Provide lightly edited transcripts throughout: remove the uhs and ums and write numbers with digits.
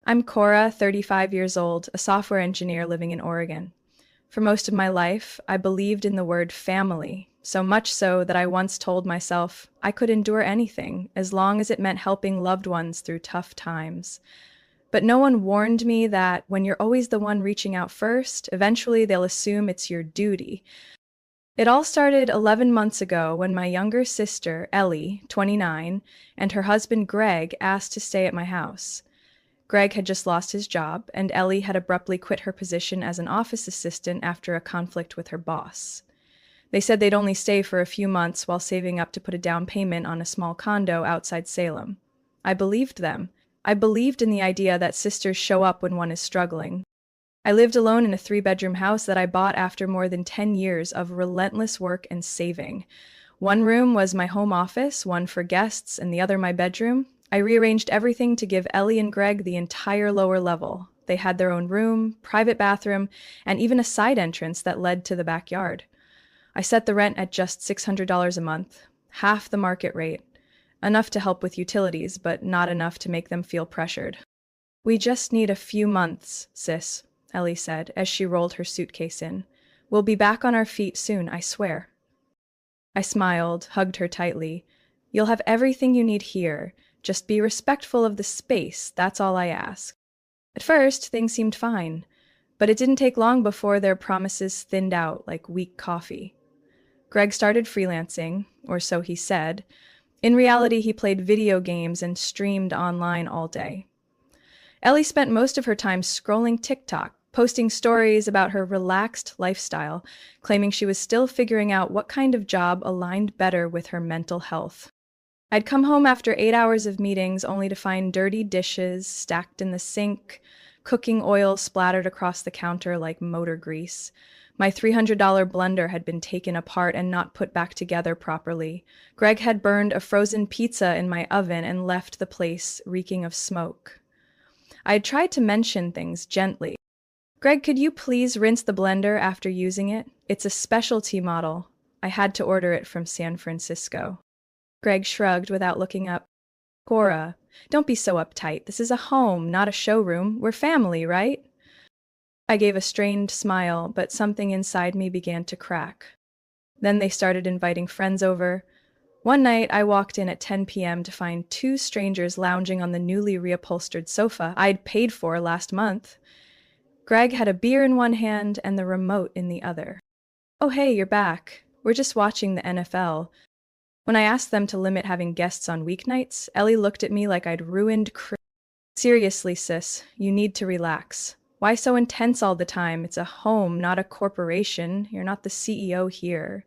I'm Kora, 35 years old, a software engineer living in Oregon. For most of my life, I believed in the word family, so much so that I once told myself I could endure anything as long as it meant helping loved ones through tough times. But no one warned me that when you're always the one reaching out first, eventually they'll assume it's your duty. It all started 11 months ago when my younger sister, Ellie, 29, and her husband, Greg, asked to stay at my house. Greg had just lost his job, and Ellie had abruptly quit her position as an office assistant after a conflict with her boss. They said they'd only stay for a few months while saving up to put a down payment on a small condo outside Salem. I believed them. I believed in the idea that sisters show up when one is struggling. I lived alone in a three-bedroom house that I bought after more than 10 years of relentless work and saving. One room was my home office, one for guests, and the other my bedroom. I rearranged everything to give Ellie and Greg the entire lower level. They had their own room, private bathroom, and even a side entrance that led to the backyard. I set the rent at just $600 a month, half the market rate. Enough to help with utilities, but not enough to make them feel pressured. "We just need a few months, sis," Ellie said as she rolled her suitcase in. "We'll be back on our feet soon, I swear." I smiled, hugged her tightly. "You'll have everything you need here. Just be respectful of the space, that's all I ask." At first, things seemed fine, but it didn't take long before their promises thinned out like weak coffee. Greg started freelancing, or so he said. In reality, he played video games and streamed online all day. Ellie spent most of her time scrolling TikTok, posting stories about her relaxed lifestyle, claiming she was still figuring out what kind of job aligned better with her mental health. I'd come home after 8 hours of meetings only to find dirty dishes stacked in the sink, cooking oil splattered across the counter like motor grease. My $300 blender had been taken apart and not put back together properly. Greg had burned a frozen pizza in my oven and left the place reeking of smoke. I had tried to mention things gently. "Greg, could you please rinse the blender after using it? It's a specialty model. I had to order it from San Francisco." Greg shrugged without looking up. "Kora, don't be so uptight. This is a home, not a showroom. We're family, right?" I gave a strained smile, but something inside me began to crack. Then they started inviting friends over. One night, I walked in at 10 p.m. to find two strangers lounging on the newly reupholstered sofa I'd paid for last month. Greg had a beer in one hand and the remote in the other. "Oh, hey, you're back. We're just watching the NFL." When I asked them to limit having guests on weeknights, Ellie looked at me like I'd ruined "Seriously, sis, you need to relax. Why so intense all the time? It's a home, not a corporation. You're not the CEO here."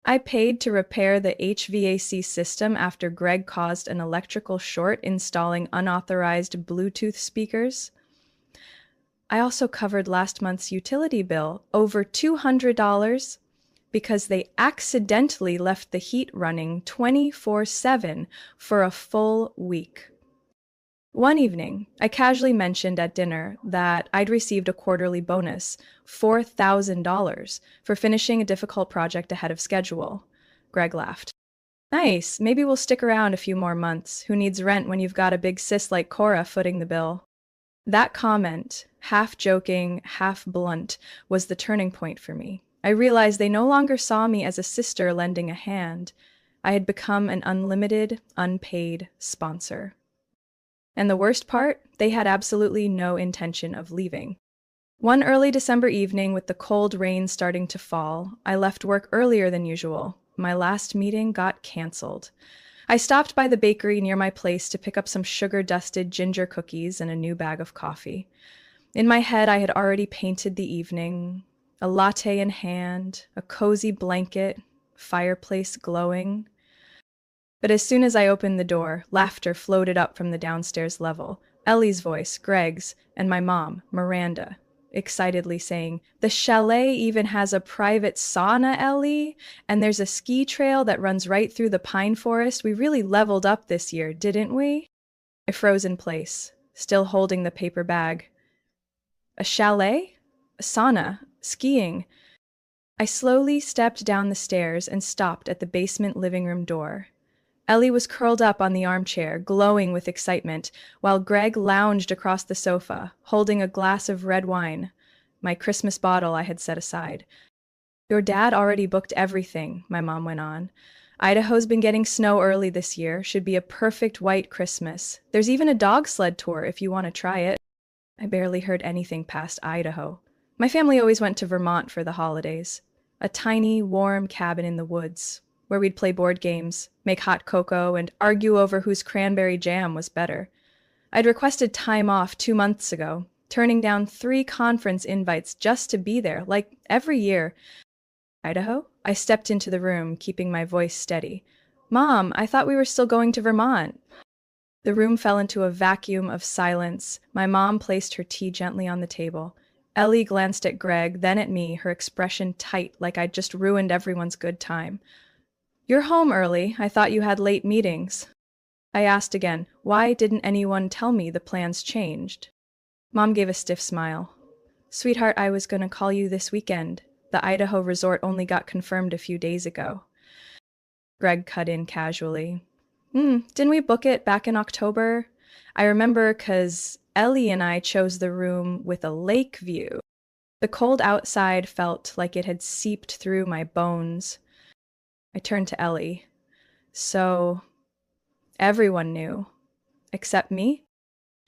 I paid to repair the HVAC system after Greg caused an electrical short installing unauthorized Bluetooth speakers. I also covered last month's utility bill, over $200, because they accidentally left the heat running 24/7 for a full week. One evening, I casually mentioned at dinner that I'd received a quarterly bonus, $4,000, for finishing a difficult project ahead of schedule. Greg laughed. "Nice, maybe we'll stick around a few more months. Who needs rent when you've got a big sis like Kora footing the bill?" That comment, half joking, half blunt, was the turning point for me. I realized they no longer saw me as a sister lending a hand. I had become an unlimited, unpaid sponsor. And the worst part, they had absolutely no intention of leaving. One early December evening, with the cold rain starting to fall, I left work earlier than usual. My last meeting got canceled. I stopped by the bakery near my place to pick up some sugar-dusted ginger cookies and a new bag of coffee. In my head, I had already painted the evening, a latte in hand, a cozy blanket, fireplace glowing. But as soon as I opened the door, laughter floated up from the downstairs level. Ellie's voice, Greg's, and my mom, Miranda, excitedly saying, "The chalet even has a private sauna, Ellie, and there's a ski trail that runs right through the pine forest. We really leveled up this year, didn't we?" I froze in place, still holding the paper bag. A chalet? A sauna? Skiing? I slowly stepped down the stairs and stopped at the basement living room door. Ellie was curled up on the armchair, glowing with excitement, while Greg lounged across the sofa, holding a glass of red wine, my Christmas bottle I had set aside. Your dad already booked everything, my mom went on. Idaho's been getting snow early this year, should be a perfect white Christmas. There's even a dog sled tour if you want to try it. I barely heard anything past Idaho. My family always went to Vermont for the holidays. A tiny, warm cabin in the woods, where we'd play board games, make hot cocoa, and argue over whose cranberry jam was better. I'd requested time off 2 months ago, turning down 3 conference invites just to be there, like every year. Idaho? I stepped into the room, keeping my voice steady. Mom, I thought we were still going to Vermont. The room fell into a vacuum of silence. My mom placed her tea gently on the table. Ellie glanced at Greg, then at me, her expression tight, like I'd just ruined everyone's good time. You're home early. I thought you had late meetings. I asked again, why didn't anyone tell me the plans changed? Mom gave a stiff smile. Sweetheart, I was going to call you this weekend. The Idaho resort only got confirmed a few days ago. Greg cut in casually. Didn't we book it back in October? I remember 'cause Ellie and I chose the room with a lake view. The cold outside felt like it had seeped through my bones. I turned to Ellie. So, everyone knew. Except me?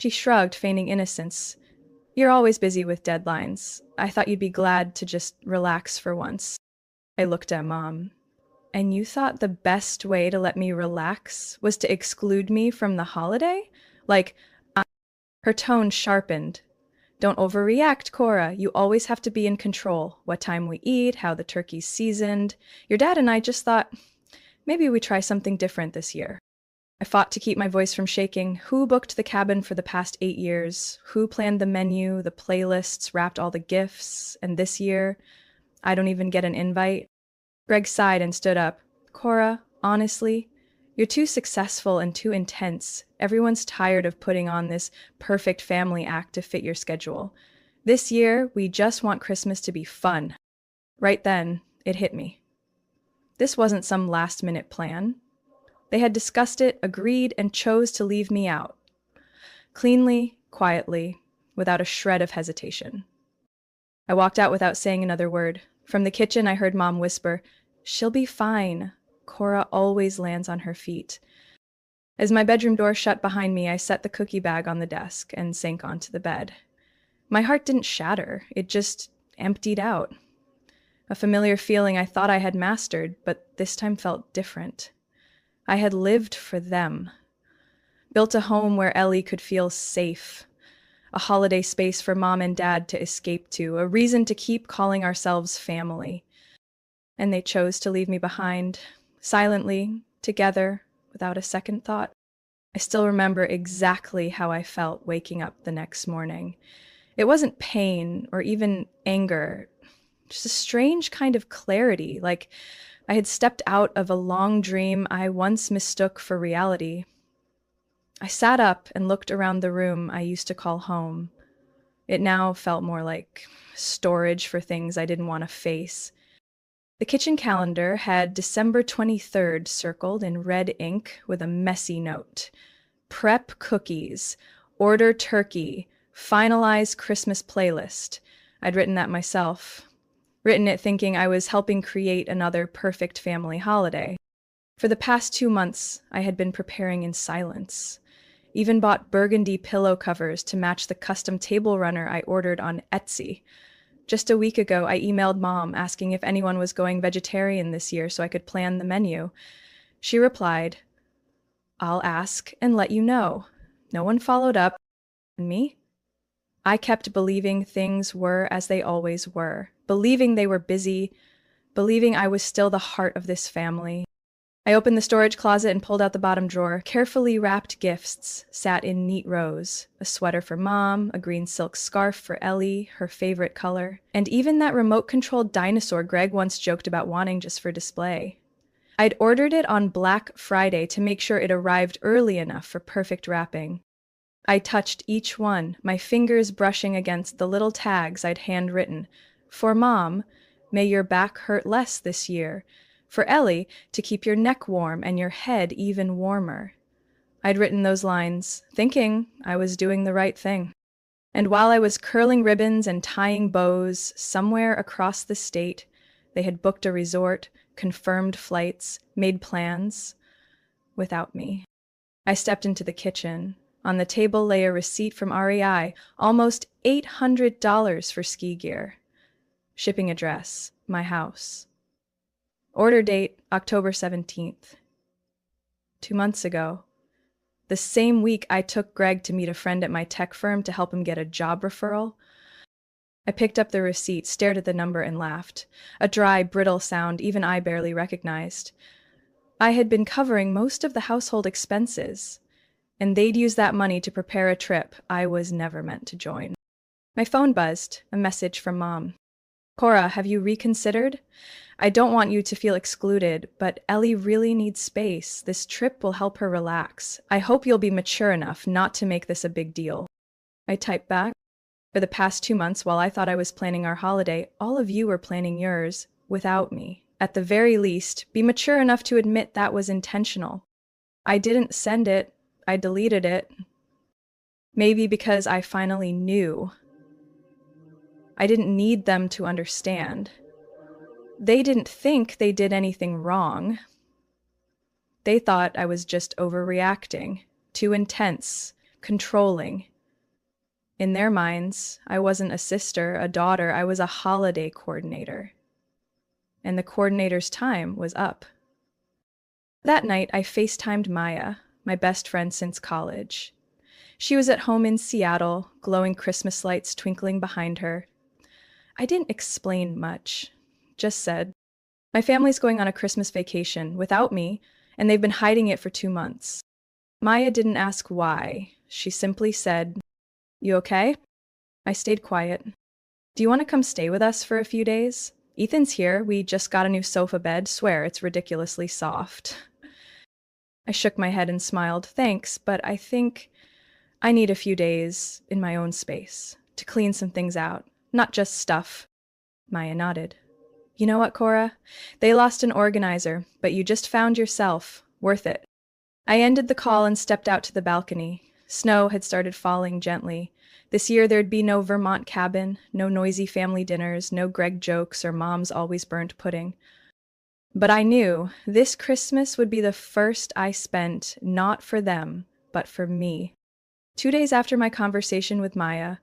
She shrugged, feigning innocence. You're always busy with deadlines. I thought you'd be glad to just relax for once. I looked at Mom. And you thought the best way to let me relax was to exclude me from the holiday? Like, her tone sharpened. Don't overreact, Kora. You always have to be in control. What time we eat, how the turkey's seasoned. Your dad and I just thought, maybe we try something different this year. I fought to keep my voice from shaking. Who booked the cabin for the past 8 years? Who planned the menu, the playlists, wrapped all the gifts? And this year, I don't even get an invite. Greg sighed and stood up. Kora, honestly, you're too successful and too intense. Everyone's tired of putting on this perfect family act to fit your schedule. This year, we just want Christmas to be fun. Right then, it hit me. This wasn't some last-minute plan. They had discussed it, agreed, and chose to leave me out. Cleanly, quietly, without a shred of hesitation. I walked out without saying another word. From the kitchen, I heard Mom whisper, She'll be fine. Kora always lands on her feet. As my bedroom door shut behind me, I set the cookie bag on the desk and sank onto the bed. My heart didn't shatter. It just emptied out. A familiar feeling I thought I had mastered, but this time felt different. I had lived for them. Built a home where Ellie could feel safe. A holiday space for Mom and Dad to escape to, a reason to keep calling ourselves family. And they chose to leave me behind, silently, together, without a second thought. I still remember exactly how I felt waking up the next morning. It wasn't pain or even anger, just a strange kind of clarity, like I had stepped out of a long dream I once mistook for reality. I sat up and looked around the room I used to call home. It now felt more like storage for things I didn't want to face. The kitchen calendar had December 23rd circled in red ink with a messy note. Prep cookies, order turkey, finalize Christmas playlist. I'd written that myself. Written it thinking I was helping create another perfect family holiday. For the past 2 months, I had been preparing in silence. Even bought burgundy pillow covers to match the custom table runner I ordered on Etsy. Just a week ago, I emailed Mom asking if anyone was going vegetarian this year so I could plan the menu. She replied, I'll ask and let you know. No one followed up. And me? I kept believing things were as they always were, believing they were busy, believing I was still the heart of this family. I opened the storage closet and pulled out the bottom drawer. Carefully wrapped gifts sat in neat rows. A sweater for Mom, a green silk scarf for Ellie, her favorite color, and even that remote-controlled dinosaur Greg once joked about wanting just for display. I'd ordered it on Black Friday to make sure it arrived early enough for perfect wrapping. I touched each one, my fingers brushing against the little tags I'd handwritten. For Mom, may your back hurt less this year. For Ellie, to keep your neck warm and your head even warmer. I'd written those lines, thinking I was doing the right thing. And while I was curling ribbons and tying bows, somewhere across the state, they had booked a resort, confirmed flights, made plans, without me. I stepped into the kitchen. On the table lay a receipt from REI, almost $800 for ski gear. Shipping address, my house. Order date, October 17th. 2 months ago. The same week I took Greg to meet a friend at my tech firm to help him get a job referral. I picked up the receipt, stared at the number, and laughed. A dry, brittle sound even I barely recognized. I had been covering most of the household expenses, and they'd use that money to prepare a trip I was never meant to join. My phone buzzed, a message from Mom. Kora, have you reconsidered? I don't want you to feel excluded, but Ellie really needs space. This trip will help her relax. I hope you'll be mature enough not to make this a big deal. I typed back. For the past 2 months, while I thought I was planning our holiday, all of you were planning yours without me. At the very least, be mature enough to admit that was intentional. I didn't send it. I deleted it. Maybe because I finally knew. I didn't need them to understand. They didn't think they did anything wrong. They thought I was just overreacting, too intense, controlling. In their minds, I wasn't a sister, a daughter, I was a holiday coordinator. And the coordinator's time was up. That night, I FaceTimed Maya, my best friend since college. She was at home in Seattle, glowing Christmas lights twinkling behind her. I didn't explain much, just said, my family's going on a Christmas vacation without me, and they've been hiding it for 2 months. Maya didn't ask why. She simply said, you okay? I stayed quiet. Do you want to come stay with us for a few days? Ethan's here. We just got a new sofa bed. Swear, it's ridiculously soft. I shook my head and smiled. Thanks, but I think I need a few days in my own space to clean some things out, not just stuff. Maya nodded. You know what, Kora? They lost an organizer, but you just found yourself. Worth it. I ended the call and stepped out to the balcony. Snow had started falling gently. This year there'd be no Vermont cabin, no noisy family dinners, no Greg jokes or Mom's always burnt pudding. But I knew this Christmas would be the first I spent not for them, but for me. 2 days after my conversation with Maya,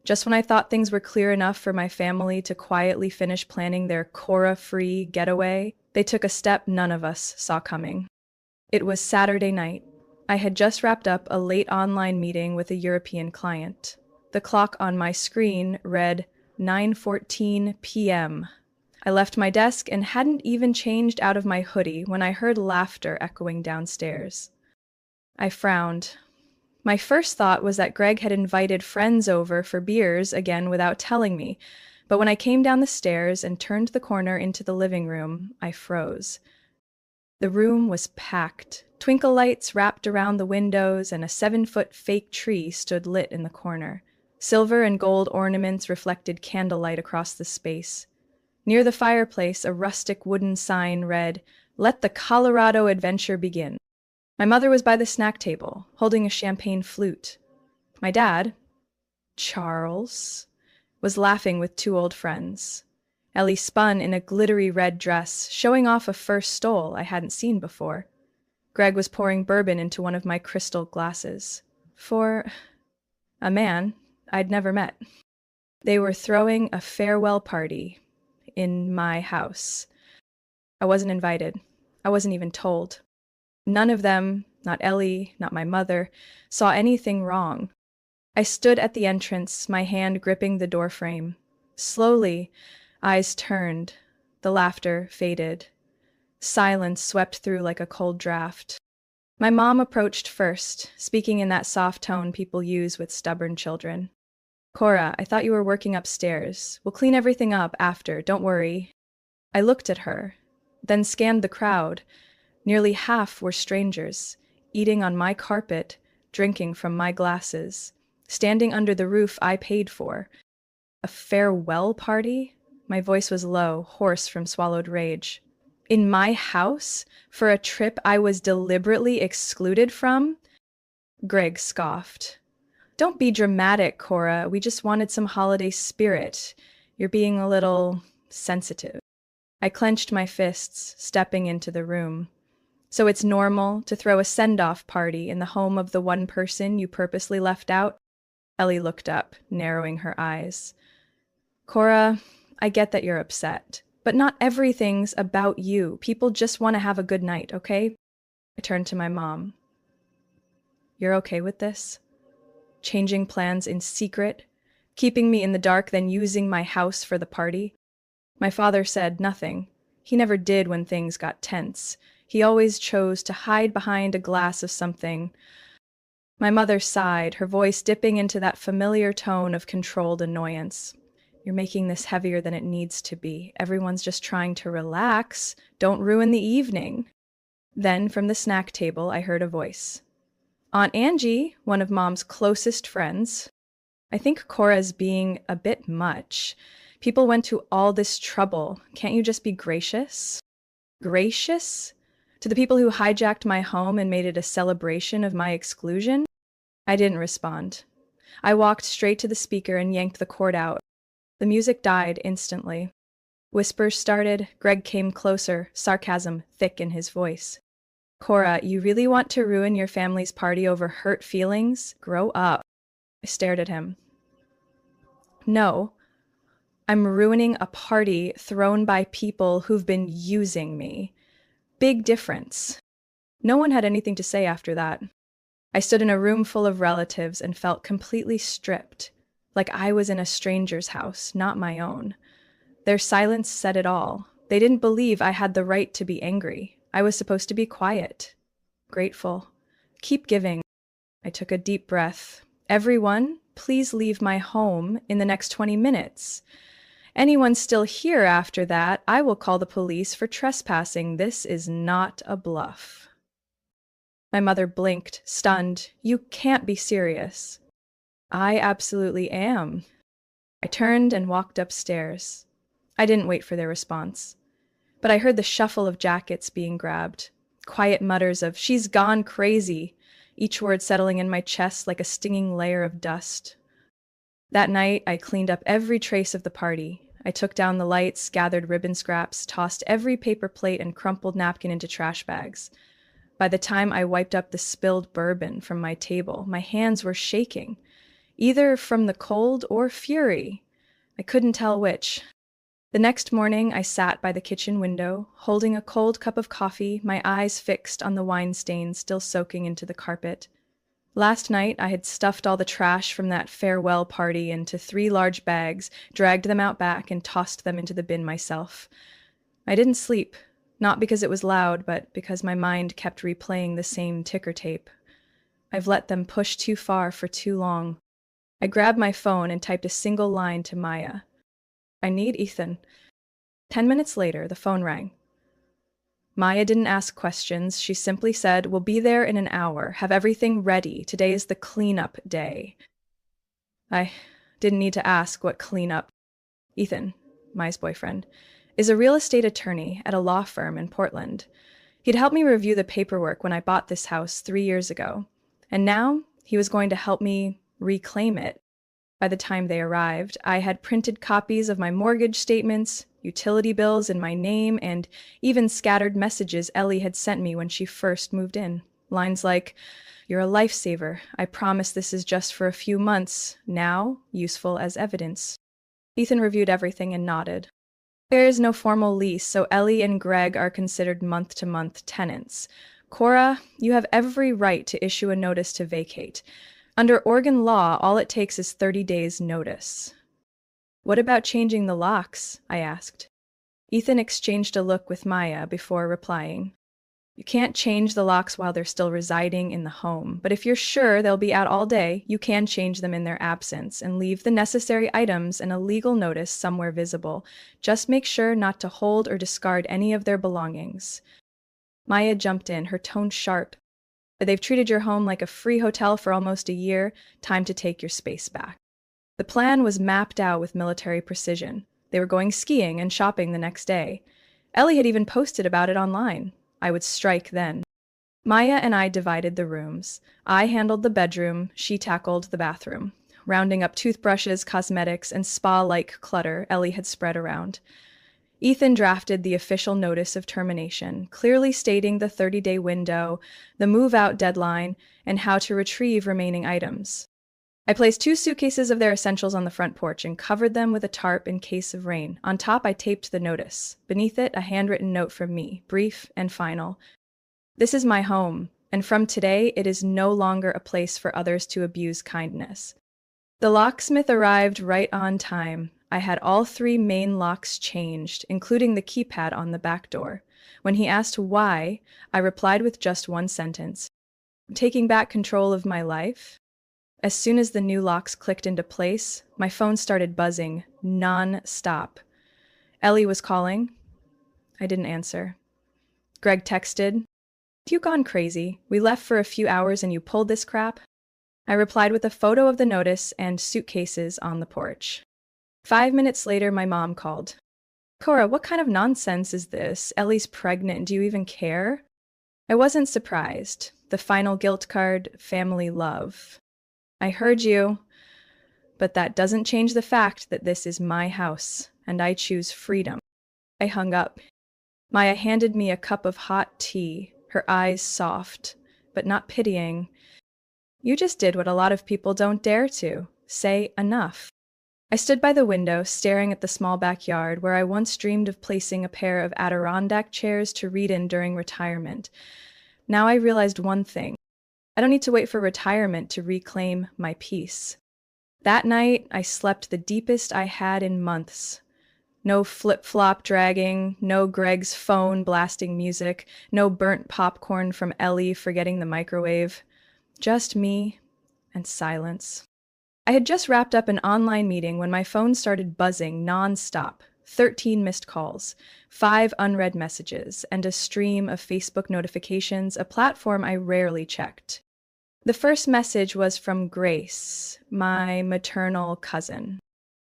just when I thought things were clear enough for my family to quietly finish planning their Kora-free getaway, they took a step none of us saw coming. It was Saturday night. I had just wrapped up a late online meeting with a European client. The clock on my screen read 9:14 p.m. I left my desk and hadn't even changed out of my hoodie when I heard laughter echoing downstairs. I frowned. My first thought was that Greg had invited friends over for beers again without telling me, but when I came down the stairs and turned the corner into the living room, I froze. The room was packed. Twinkle lights wrapped around the windows, and a 7-foot fake tree stood lit in the corner. Silver and gold ornaments reflected candlelight across the space. Near the fireplace, a rustic wooden sign read, "Let the Colorado adventure begin." My mother was by the snack table, holding a champagne flute. My dad, Charles, was laughing with 2 old friends. Ellie spun in a glittery red dress, showing off a fur stole I hadn't seen before. Greg was pouring bourbon into one of my crystal glasses. For a man I'd never met. They were throwing a farewell party in my house. I wasn't invited. I wasn't even told. None of them, not Ellie, not my mother, saw anything wrong. I stood at the entrance, my hand gripping the doorframe. Slowly, eyes turned. The laughter faded. Silence swept through like a cold draft. My mom approached first, speaking in that soft tone people use with stubborn children. Kora, I thought you were working upstairs. We'll clean everything up after, don't worry. I looked at her, then scanned the crowd. Nearly half were strangers, eating on my carpet, drinking from my glasses, standing under the roof I paid for. A farewell party? My voice was low, hoarse from swallowed rage. In my house? For a trip I was deliberately excluded from? Greg scoffed. Don't be dramatic, Cora. We just wanted some holiday spirit. You're being a little sensitive. I clenched my fists, stepping into the room. So it's normal to throw a send-off party in the home of the one person you purposely left out? Ellie looked up, narrowing her eyes. Cora, I get that you're upset, but not everything's about you. People just want to have a good night, okay? I turned to my mom. You're okay with this? Changing plans in secret? Keeping me in the dark, then using my house for the party? My father said nothing. He never did when things got tense. He always chose to hide behind a glass of something. My mother sighed, her voice dipping into that familiar tone of controlled annoyance. You're making this heavier than it needs to be. Everyone's just trying to relax. Don't ruin the evening. Then, from the snack table, I heard a voice. Aunt Angie, one of Mom's closest friends. I think Cora's being a bit much. People went to all this trouble. Can't you just be gracious? Gracious? To the people who hijacked my home and made it a celebration of my exclusion? I didn't respond. I walked straight to the speaker and yanked the cord out. The music died instantly. Whispers started. Greg came closer, sarcasm thick in his voice. Cora, you really want to ruin your family's party over hurt feelings? Grow up. I stared at him. No, I'm ruining a party thrown by people who've been using me. Big difference. No one had anything to say after that. I stood in a room full of relatives and felt completely stripped, like I was in a stranger's house, not my own. Their silence said it all. They didn't believe I had the right to be angry. I was supposed to be quiet, grateful. Keep giving. I took a deep breath. Everyone, please leave my home in the next 20 minutes. Anyone still here after that, I will call the police for trespassing. This is not a bluff. My mother blinked, stunned. You can't be serious. I absolutely am. I turned and walked upstairs. I didn't wait for their response. But I heard the shuffle of jackets being grabbed, quiet mutters of, she's gone crazy, each word settling in my chest like a stinging layer of dust. That night, I cleaned up every trace of the party. I took down the lights, gathered ribbon scraps, tossed every paper plate and crumpled napkin into trash bags. By the time I wiped up the spilled bourbon from my table, my hands were shaking, either from the cold or fury. I couldn't tell which. The next morning, I sat by the kitchen window, holding a cold cup of coffee, my eyes fixed on the wine stains still soaking into the carpet. Last night, I had stuffed all the trash from that farewell party into 3 large bags, dragged them out back, and tossed them into the bin myself. I didn't sleep, not because it was loud, but because my mind kept replaying the same ticker tape. I've let them push too far for too long. I grabbed my phone and typed a single line to Maya. I need Ethan. 10 minutes later, the phone rang. Maya didn't ask questions. She simply said, we'll be there in an hour. Have everything ready. Today is the cleanup day. I didn't need to ask what cleanup. Ethan, Maya's boyfriend, is a real estate attorney at a law firm in Portland. He'd helped me review the paperwork when I bought this house 3 years ago, and now he was going to help me reclaim it. By the time they arrived, I had printed copies of my mortgage statements, utility bills in my name, and even scattered messages Ellie had sent me when she first moved in. Lines like, "You're a lifesaver. I promise this is just for a few months. Now, useful as evidence." Ethan reviewed everything and nodded. There is no formal lease, so Ellie and Greg are considered month-to-month tenants. Cora, you have every right to issue a notice to vacate. Under Oregon law, all it takes is 30 days' notice. What about changing the locks? I asked. Ethan exchanged a look with Maya before replying. You can't change the locks while they're still residing in the home, but if you're sure they'll be out all day, you can change them in their absence and leave the necessary items and a legal notice somewhere visible. Just make sure not to hold or discard any of their belongings. Maya jumped in, her tone sharp. They've treated your home like a free hotel for almost a year. Time to take your space back. The plan was mapped out with military precision. They were going skiing and shopping the next day. Ellie had even posted about it online. I would strike then. Maya and I divided the rooms. I handled the bedroom, she tackled the bathroom, rounding up toothbrushes, cosmetics, and spa-like clutter Ellie had spread around. Ethan drafted the official notice of termination, clearly stating the 30-day window, the move-out deadline, and how to retrieve remaining items. I placed 2 suitcases of their essentials on the front porch and covered them with a tarp in case of rain. On top, I taped the notice. Beneath it, a handwritten note from me, brief and final. This is my home, and from today, it is no longer a place for others to abuse kindness. The locksmith arrived right on time. I had all 3 main locks changed, including the keypad on the back door. When he asked why, I replied with just one sentence. Taking back control of my life? As soon as the new locks clicked into place, my phone started buzzing, non-stop. Ellie was calling. I didn't answer. Greg texted, "Have you gone crazy? We left for a few hours and you pulled this crap?" I replied with a photo of the notice and suitcases on the porch. 5 minutes later, my mom called. "Kora, what kind of nonsense is this? Ellie's pregnant. Do you even care?" I wasn't surprised. The final guilt card, family love. I heard you, but that doesn't change the fact that this is my house, and I choose freedom. I hung up. Maya handed me a cup of hot tea, her eyes soft, but not pitying. You just did what a lot of people don't dare to. Say enough. I stood by the window, staring at the small backyard where I once dreamed of placing a pair of Adirondack chairs to read in during retirement. Now I realized one thing. I don't need to wait for retirement to reclaim my peace. That night, I slept the deepest I had in months. No flip-flop dragging, no Greg's phone blasting music, no burnt popcorn from Ellie forgetting the microwave. Just me and silence. I had just wrapped up an online meeting when my phone started buzzing non-stop. 13 missed calls, 5 unread messages, and a stream of Facebook notifications, a platform I rarely checked. The first message was from Grace, my maternal cousin.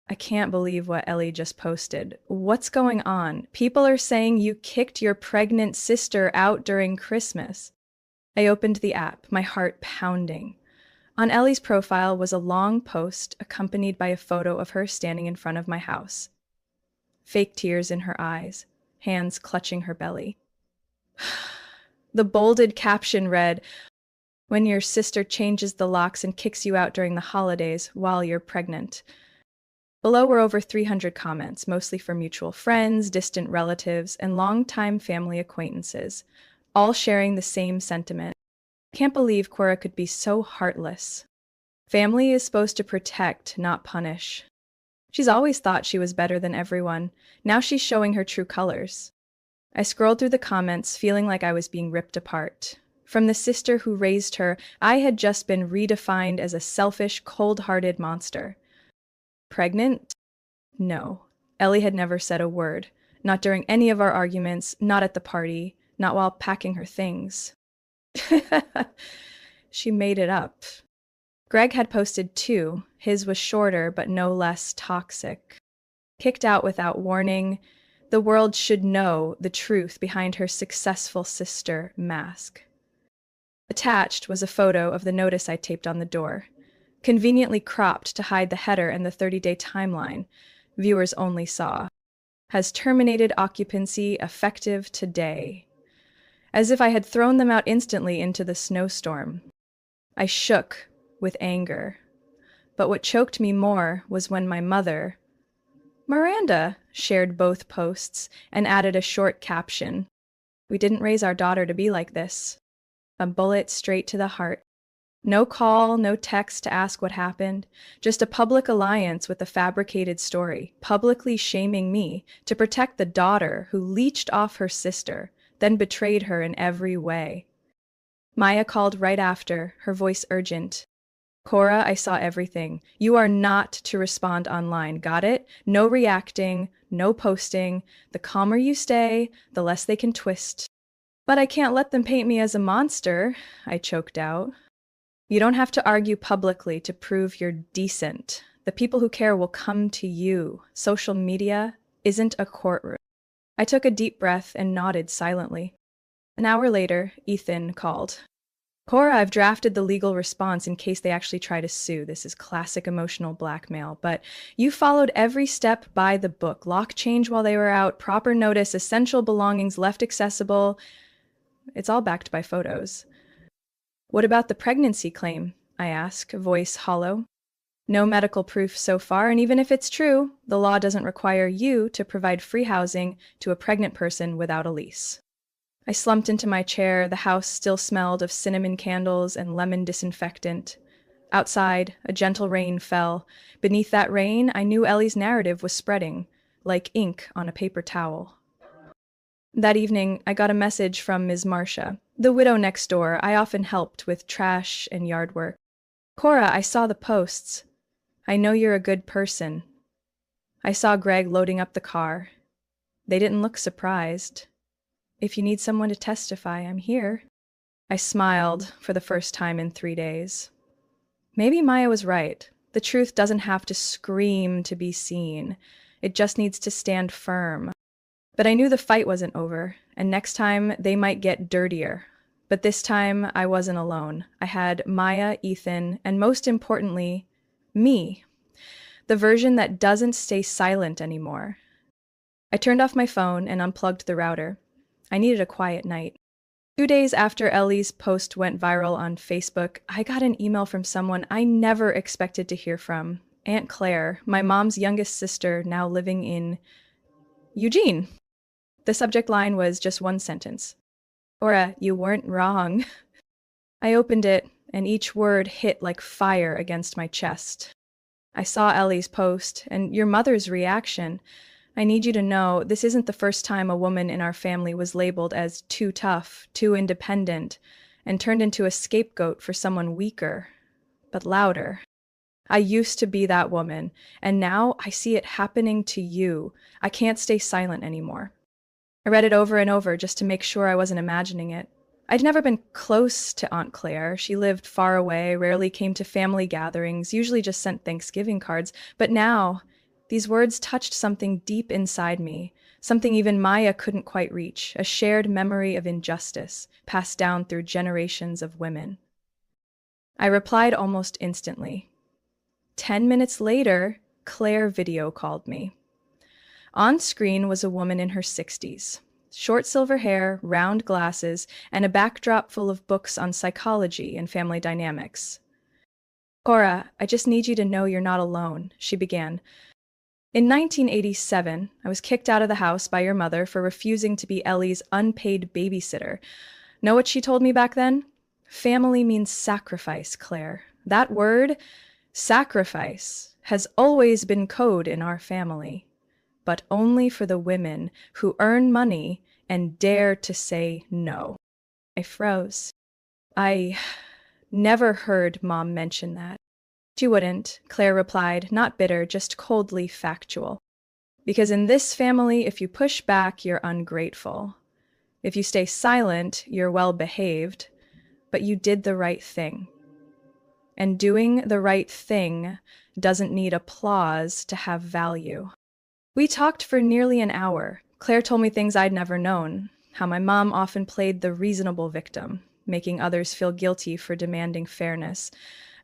I can't believe what Ellie just posted. What's going on? People are saying you kicked your pregnant sister out during Christmas. I opened the app, my heart pounding. On Ellie's profile was a long post accompanied by a photo of her standing in front of my house. Fake tears in her eyes, hands clutching her belly. The bolded caption read, "When your sister changes the locks and kicks you out during the holidays while you're pregnant." Below were over 300 comments, mostly from mutual friends, distant relatives, and longtime family acquaintances, all sharing the same sentiment. I can't believe Kora could be so heartless. Family is supposed to protect, not punish. She's always thought she was better than everyone. Now she's showing her true colors. I scrolled through the comments, feeling like I was being ripped apart. From the sister who raised her, I had just been redefined as a selfish, cold-hearted monster. Pregnant? No. Ellie had never said a word. Not during any of our arguments, not at the party, not while packing her things. She made it up. Greg had posted 2. His was shorter, but no less toxic. Kicked out without warning. The world should know the truth behind her successful sister mask. Attached was a photo of the notice I taped on the door, conveniently cropped to hide the header and the 30-day timeline. Viewers only saw. Has terminated occupancy effective today. As if I had thrown them out instantly into the snowstorm. I shook with anger. But what choked me more was when my mother, Miranda, shared both posts and added a short caption. We didn't raise our daughter to be like this. A bullet straight to the heart. No call, no text to ask what happened. Just a public alliance with a fabricated story, publicly shaming me to protect the daughter who leached off her sister, then betrayed her in every way. Maya called right after, her voice urgent. Kora, I saw everything. You are not to respond online, got it? No reacting, no posting. The calmer you stay, the less they can twist. But I can't let them paint me as a monster, I choked out. You don't have to argue publicly to prove you're decent. The people who care will come to you. Social media isn't a courtroom. I took a deep breath and nodded silently. An hour later, Ethan called. Kora, I've drafted the legal response in case they actually try to sue. This is classic emotional blackmail. But you followed every step by the book. Lock change while they were out, proper notice, essential belongings left accessible. It's all backed by photos. What about the pregnancy claim? I ask, voice hollow. No medical proof so far, and even if it's true, the law doesn't require you to provide free housing to a pregnant person without a lease. I slumped into my chair. The house still smelled of cinnamon candles and lemon disinfectant. Outside, a gentle rain fell. Beneath that rain, I knew Ellie's narrative was spreading, like ink on a paper towel. That evening, I got a message from Ms. Marcia, the widow next door. I often helped with trash and yard work. Kora, I saw the posts. I know you're a good person. I saw Greg loading up the car. They didn't look surprised. If you need someone to testify, I'm here. I smiled for the first time in 3 days. Maybe Maya was right. The truth doesn't have to scream to be seen. It just needs to stand firm. But I knew the fight wasn't over, and next time they might get dirtier. But this time I wasn't alone. I had Maya, Ethan, and most importantly, me. The version that doesn't stay silent anymore. I turned off my phone and unplugged the router. I needed a quiet night. 2 days after Ellie's post went viral on Facebook, I got an email from someone I never expected to hear from. Aunt Claire, my mom's youngest sister, now living in Eugene. The subject line was just one sentence. Kora, you weren't wrong. I opened it, and each word hit like fire against my chest. I saw Ellie's post, and your mother's reaction. I need you to know this isn't the first time a woman in our family was labeled as too tough, too independent, and turned into a scapegoat for someone weaker, but louder. I used to be that woman, and now I see it happening to you. I can't stay silent anymore. I read it over and over just to make sure I wasn't imagining it. I'd never been close to Aunt Claire. She lived far away, rarely came to family gatherings, usually just sent Thanksgiving cards. But now, these words touched something deep inside me, something even Maya couldn't quite reach, a shared memory of injustice passed down through generations of women. I replied almost instantly. 10 minutes later, Claire video called me. On screen was a woman in her 60s. Short silver hair, round glasses, and a backdrop full of books on psychology and family dynamics. Kora, I just need you to know you're not alone, she began. In 1987, I was kicked out of the house by your mother for refusing to be Ellie's unpaid babysitter. Know what she told me back then? Family means sacrifice, Claire. That word, sacrifice, has always been code in our family. But only for the women who earn money and dare to say no. I froze. I never heard Mom mention that. She wouldn't, Claire replied, not bitter, just coldly factual. Because in this family, if you push back, you're ungrateful. If you stay silent, you're well-behaved, but you did the right thing. And doing the right thing doesn't need applause to have value. We talked for nearly an hour. Claire told me things I'd never known, how my mom often played the reasonable victim, making others feel guilty for demanding fairness.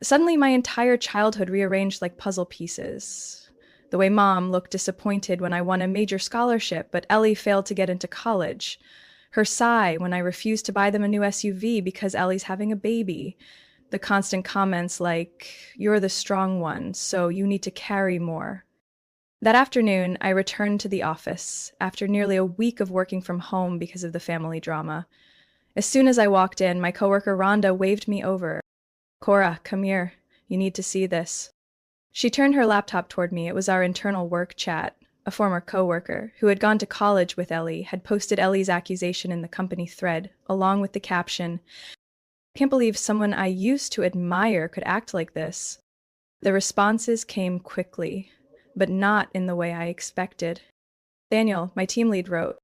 Suddenly, my entire childhood rearranged like puzzle pieces. The way Mom looked disappointed when I won a major scholarship, but Ellie failed to get into college. Her sigh when I refused to buy them a new SUV because Ellie's having a baby. The constant comments like, "You're the strong one, so you need to carry more." That afternoon, I returned to the office, after nearly a week of working from home because of the family drama. As soon as I walked in, my coworker Rhonda waved me over. "Kora, come here. You need to see this." She turned her laptop toward me. It was our internal work chat. A former coworker, who had gone to college with Ellie, had posted Ellie's accusation in the company thread, along with the caption, "I can't believe someone I used to admire could act like this." The responses came quickly, but not in the way I expected. Daniel, my team lead, wrote,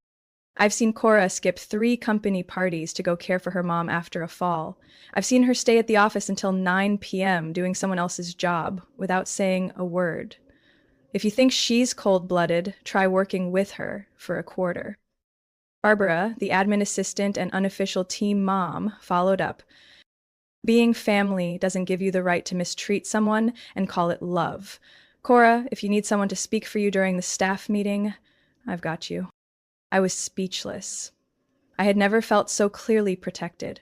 "I've seen Kora skip 3 company parties to go care for her mom after a fall. I've seen her stay at the office until 9 p.m. doing someone else's job without saying a word. If you think she's cold-blooded, try working with her for a quarter." Barbara, the admin assistant and unofficial team mom, followed up. Being family doesn't give you the right to mistreat someone and call it love. Kora, if you need someone to speak for you during the staff meeting, I've got you. I was speechless. I had never felt so clearly protected.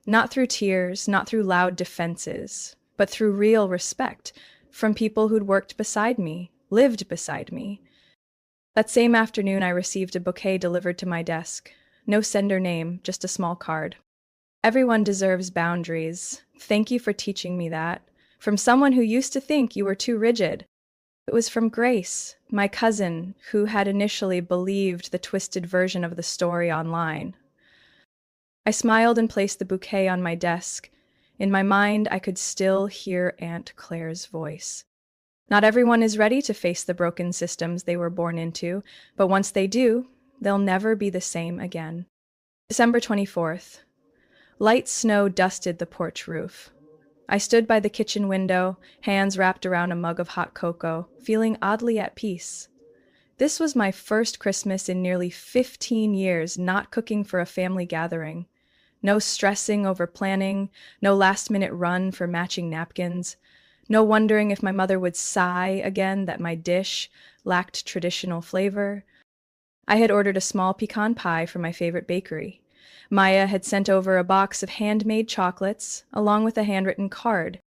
Not through tears, not through loud defenses, but through real respect from people who'd worked beside me, lived beside me. That same afternoon, I received a bouquet delivered to my desk. No sender name, just a small card. Everyone deserves boundaries. Thank you for teaching me that. From someone who used to think you were too rigid. It was from Grace, my cousin, who had initially believed the twisted version of the story online. I smiled and placed the bouquet on my desk. In my mind, I could still hear Aunt Claire's voice. Not everyone is ready to face the broken systems they were born into, but once they do, they'll never be the same again. December 24th. Light snow dusted the porch roof. I stood by the kitchen window, hands wrapped around a mug of hot cocoa, feeling oddly at peace. This was my first Christmas in nearly 15 years not cooking for a family gathering. No stressing over planning, no last-minute run for matching napkins, no wondering if my mother would sigh again that my dish lacked traditional flavor. I had ordered a small pecan pie from my favorite bakery. Maya had sent over a box of handmade chocolates, along with a handwritten card.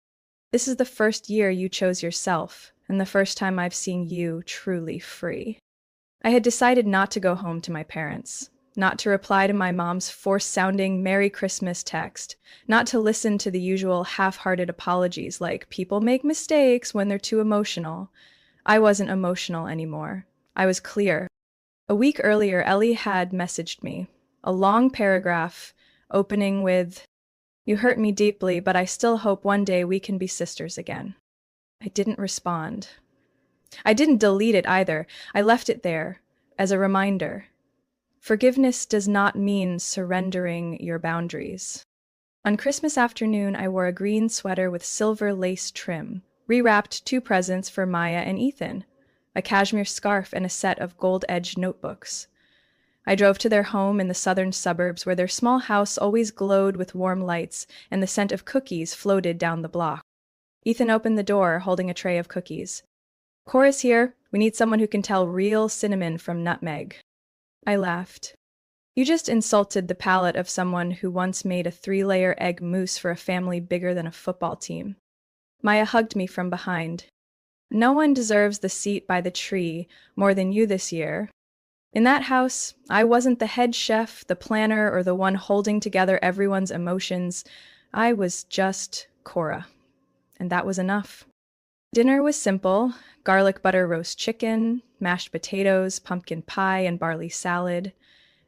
This is the first year you chose yourself, and the first time I've seen you truly free. I had decided not to go home to my parents, not to reply to my mom's forced-sounding Merry Christmas text, not to listen to the usual half-hearted apologies like people make mistakes when they're too emotional. I wasn't emotional anymore. I was clear. A week earlier, Ellie had messaged me. A long paragraph, opening with, "You hurt me deeply, but I still hope one day we can be sisters again." I didn't respond. I didn't delete it either. I left it there, as a reminder. Forgiveness does not mean surrendering your boundaries. On Christmas afternoon, I wore a green sweater with silver lace trim, rewrapped 2 presents for Maya and Ethan, a cashmere scarf and a set of gold-edged notebooks. I drove to their home in the southern suburbs where their small house always glowed with warm lights and the scent of cookies floated down the block. Ethan opened the door, holding a tray of cookies. "Cora's here. We need someone who can tell real cinnamon from nutmeg." I laughed. "You just insulted the palate of someone who once made a 3-layer egg mousse for a family bigger than a football team." Maya hugged me from behind. "No one deserves the seat by the tree more than you this year. In that house, I wasn't the head chef, the planner, or the one holding together everyone's emotions. I was just Kora. And that was enough." Dinner was simple: garlic butter roast chicken, mashed potatoes, pumpkin pie, and barley salad.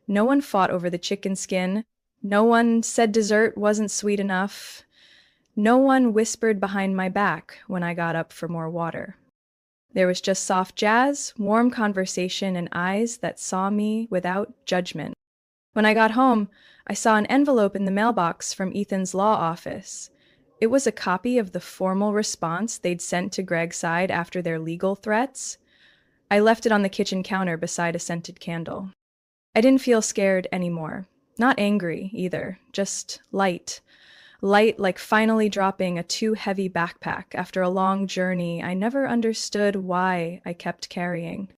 No one fought over the chicken skin. No one said dessert wasn't sweet enough. No one whispered behind my back when I got up for more water. There was just soft jazz, warm conversation, and eyes that saw me without judgment. When I got home, I saw an envelope in the mailbox from Ethan's law office. It was a copy of the formal response they'd sent to Greg's side after their legal threats. I left it on the kitchen counter beside a scented candle. I didn't feel scared anymore. Not angry, either. Just light. Light like finally dropping a too heavy backpack after a long journey I never understood why I kept carrying.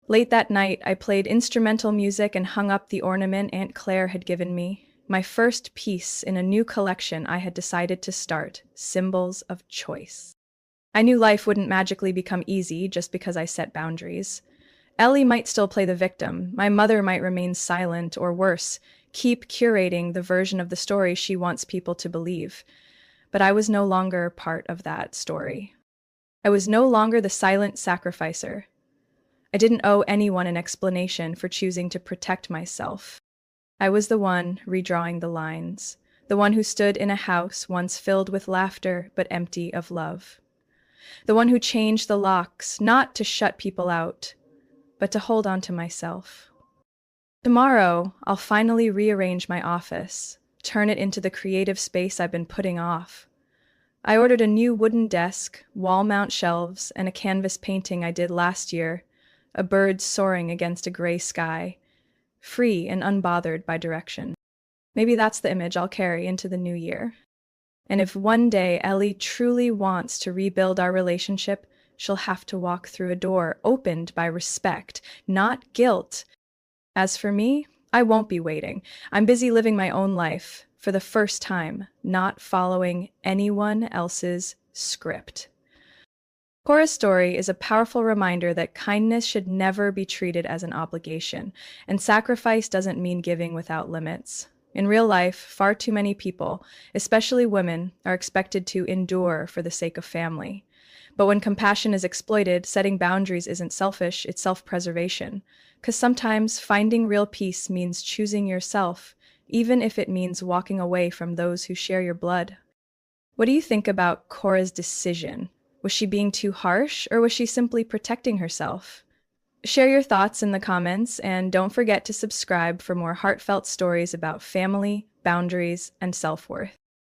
Late that night, I played instrumental music and hung up the ornament Aunt Claire had given me, my first piece in a new collection I had decided to start, Symbols of Choice. I knew life wouldn't magically become easy just because I set boundaries. Ellie might still play the victim, my mother might remain silent, or worse, keep curating the version of the story she wants people to believe. But I was no longer part of that story. I was no longer the silent sacrificer. I didn't owe anyone an explanation for choosing to protect myself. I was the one redrawing the lines, the one who stood in a house once filled with laughter but empty of love. The one who changed the locks, not to shut people out, but to hold on to myself. Tomorrow, I'll finally rearrange my office, turn it into the creative space I've been putting off. I ordered a new wooden desk, wall mount shelves, and a canvas painting I did last year, a bird soaring against a gray sky. free and unbothered by direction. Maybe that's the image I'll carry into the new year. And if one day Ellie truly wants to rebuild our relationship, she'll have to walk through a door opened by respect, not guilt. As for me, I won't be waiting. I'm busy living my own life for the first time, not following anyone else's script. Kora's story is a powerful reminder that kindness should never be treated as an obligation, and sacrifice doesn't mean giving without limits. In real life, far too many people, especially women, are expected to endure for the sake of family. But when compassion is exploited, setting boundaries isn't selfish, it's self-preservation. Because sometimes finding real peace means choosing yourself, even if it means walking away from those who share your blood. What do you think about Kora's decision? Was she being too harsh, or was she simply protecting herself? Share your thoughts in the comments, and don't forget to subscribe for more heartfelt stories about family, boundaries, and self-worth.